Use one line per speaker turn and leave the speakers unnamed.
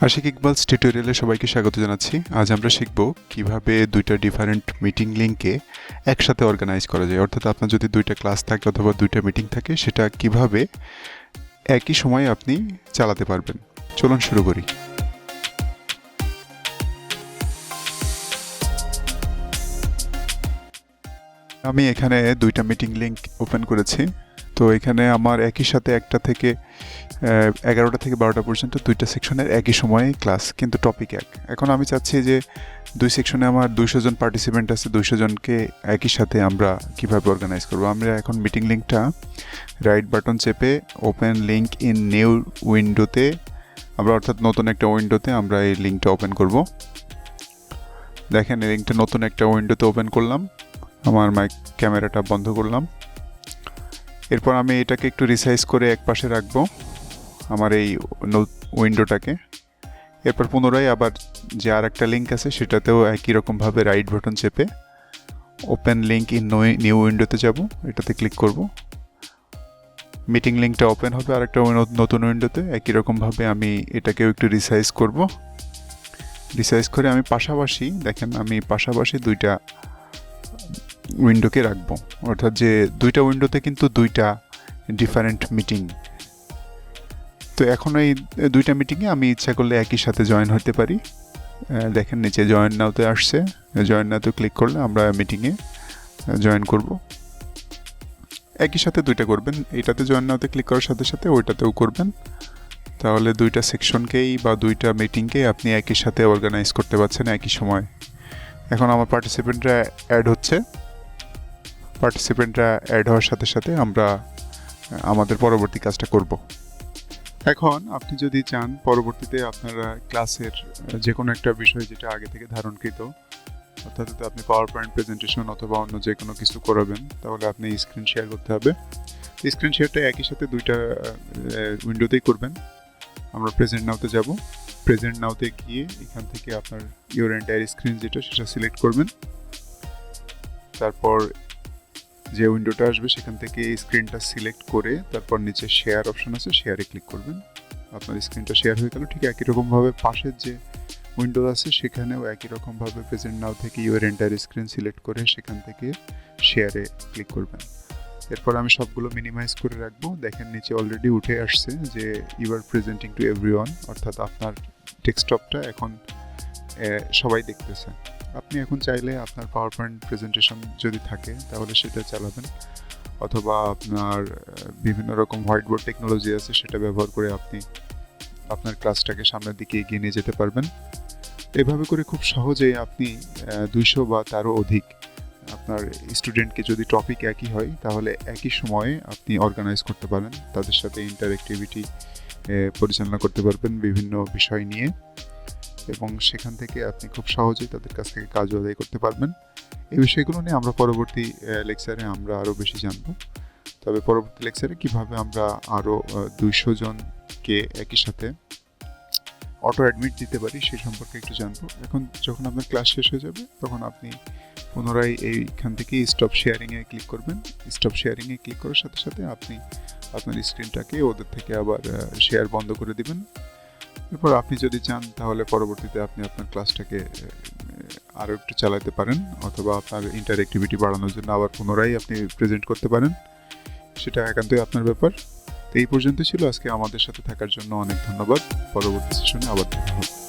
আশিক ইকবালস টিউটোরিয়ালে সবাইকে স্বাগত জানাচ্ছি। আজ আমরা শিখব কিভাবে দুইটা ডিফারেন্ট মিটিং লিংকে একসাথে অর্গানাইজ করা যায়। অর্থাৎ আপনার যদি দুইটা ক্লাস থাকে অথবা দুইটা মিটিং থাকে, সেটা কিভাবে একই সময়ে আপনি চালাতে পারবেন। চলুন শুরু করি। আমি এখানে দুইটা মিটিং লিংক ওপেন করেছি। তো এখানে আমার একই সাথে একটা থেকে 11টা থেকে 12টা পর্যন্ত দুইটা সেকশনের একই সময়ে ক্লাস, কিন্তু টপিক এক। এখন আমি চাচ্ছি যে দুই সেকশনে আমার 200 জন পার্টিসিপেন্ট আছে, 200 জনকে একই সাথে আমরা কিভাবে অর্গানাইজ করব। আমরা এখন মিটিং লিঙ্কটা রাইট বাটন চেপে ওপেন লিঙ্ক ইন নিউ উইন্ডোতে আমরা, অর্থাৎ নতুন একটা উইন্ডোতে আমরা এই লিঙ্কটা ওপেন করব। দেখেন, এই লিঙ্কটা নতুন একটা উইন্ডোতে ওপেন করলাম। আমার মাইক ক্যামেরাটা বন্ধ করলাম। এরপর আমি এটাকে একটু রিসাইজ করে এক পাশে রাখবো, আমার এই উইন্ডোটাকে। এরপর পুনরায় আবার যে আর একটা লিঙ্ক আছে সেটাতেও একই রকমভাবে রাইট বাটন চেপে ওপেন লিঙ্ক ইন নিউ উইন্ডোতে যাব, এটাতে ক্লিক করব। মিটিং লিঙ্কটা ওপেন হবে আর একটা নতুন উইন্ডোতে। একই রকমভাবে আমি এটাকেও একটু রিসাইজ করব। রিসাইজ করে আমি পাশাপাশি, দেখেন, আমি পাশাপাশি দুইটা উইন্ডোকে রাখবো, অর্থাৎ যে দুইটা উইন্ডোতে কিন্তু দুইটা ডিফারেন্ট মিটিং। তো এখন এই দুইটা মিটিংয়ে আমি ইচ্ছা করলে একই সাথে জয়েন হতে পারি। দেখেন, নিচে জয়েন নাওতে আসছে। জয়েন নাওতে ক্লিক করলে আমরা মিটিংয়ে জয়েন করব। একই সাথে দুইটা করবেন, এইটাতে জয়েন নাওতে ক্লিক করার সাথে সাথে ওইটাতেও করবেন। তাহলে দুইটা সেকশনকেই বা দুইটা মিটিংকেই আপনি একই সাথে অর্গানাইজ করতে পারছেন একই সময়। এখন আমার পার্টিসিপেন্টরা অ্যাড হচ্ছে। পার্টিসিপেন্টরা অ্যাড হওয়ার সাথে সাথে আমরা আমাদের পরবর্তী কাজটা করব। এখন আপনি যদি চান পরবর্তীতে আপনারা ক্লাসের যে কোনো একটা বিষয় যেটা আগে থেকে ধারণকৃত, অর্থাৎ আপনি পাওয়ার পয়েন্ট প্রেজেন্টেশন অথবা অন্য যে কোনো কিছু করাবেন, তাহলে আপনি স্ক্রিন শেয়ার করতে হবে। স্ক্রিন শেয়ারটা একই সাথে দুইটা উইন্ডোতেই করবেন। আমরা প্রেজেন্ট নাওতে যাব। প্রেজেন্ট নাওতে গিয়ে এখান থেকে আপনার ইউর এন্টায়ার স্ক্রিন যেটা, সেটা সিলেক্ট করবেন। তারপর যে উইন্ডোটা আসবে সেখান থেকে স্ক্রিনটা সিলেক্ট করে তারপর নিচে শেয়ার অপশন আছে, শেয়ারে ক্লিক করবেন। আপনার স্ক্রিনটা শেয়ার হয়ে গেল। ঠিক একই রকমভাবে পাশের যে উইন্ডো আছে সেখানেও একই রকমভাবে প্রেজেন্ট নাও থেকে ইউর এন্টায়ার স্ক্রিন সিলেক্ট করে সেখান থেকে শেয়ারে ক্লিক করবেন। এরপর আমি সবগুলো মিনিমাইজ করে রাখবো। দেখেন, নিচে অলরেডি উঠে আসছে যে you are presenting to everyone, অর্থাৎ আপনার ডেস্কটপটা এখন সবাই দেখতেছে। আপনি এখন চাইলে আপনার পাওয়ার পয়েন্ট প্রেজেন্টেশন যদি থাকে তাহলে সেটা চালাবেন, অথবা আপনার বিভিন্ন রকম হোয়াইট বোর্ড টেকনোলজি আছে, সেটা ব্যবহার করে আপনি আপনার ক্লাসটাকে সামনের দিকে এগিয়ে নিয়ে যেতে পারবেন। এভাবে করে খুব সহজেই আপনি 200 বা তারও অধিক আপনার স্টুডেন্টকে, যদি টপিক একই হয় তাহলে একই সময়ে আপনি অর্গানাইজ করতে পারেন। তাদের সাথে ইন্টারঅ্যাক্টিভিটি পরিচালনা করতে পারবেন বিভিন্ন বিষয় নিয়ে, এবং সেখান থেকে আপনি খুব সহজেই তাদের কাছ থেকে কাজও আদায় করতে পারবেন। এই বিষয়গুলো নিয়ে আমরা পরবর্তী লেকচারে আমরা আরও বেশি জানব। তবে পরবর্তী লেকচারে কিভাবে আমরা আরও 200 জনকে একই সাথে অটো অ্যাডমিট দিতে পারি সেই সম্পর্কে একটু জানবো। এখন যখন আপনার ক্লাস শেষ হয়ে যাবে তখন আপনি পুনরায় এইখান থেকে স্টপ শেয়ারিংয়ে ক্লিক করবেন। স্টপ শেয়ারিংয়ে ক্লিক করার সাথে সাথে আপনি আপনার স্ক্রিনটাকে ওদের থেকে আবার শেয়ার বন্ধ করে দিবেন। এরপর আপনি যদি চান তাহলে পরবর্তীতে আপনি আপনার ক্লাসটাকে আরও একটু চালাতে পারেন, অথবা আপনার ইন্টারঅ্যাক্টিভিটি বাড়ানোর জন্য আবার পুনরায় আপনি প্রেজেন্ট করতে পারেন। সেটা একান্তই আপনার ব্যাপার। তো এই পর্যন্ত ছিল আজকে। আমাদের সাথে থাকার জন্য অনেক ধন্যবাদ। পরবর্তী সেশনে আবার দেখা হবে।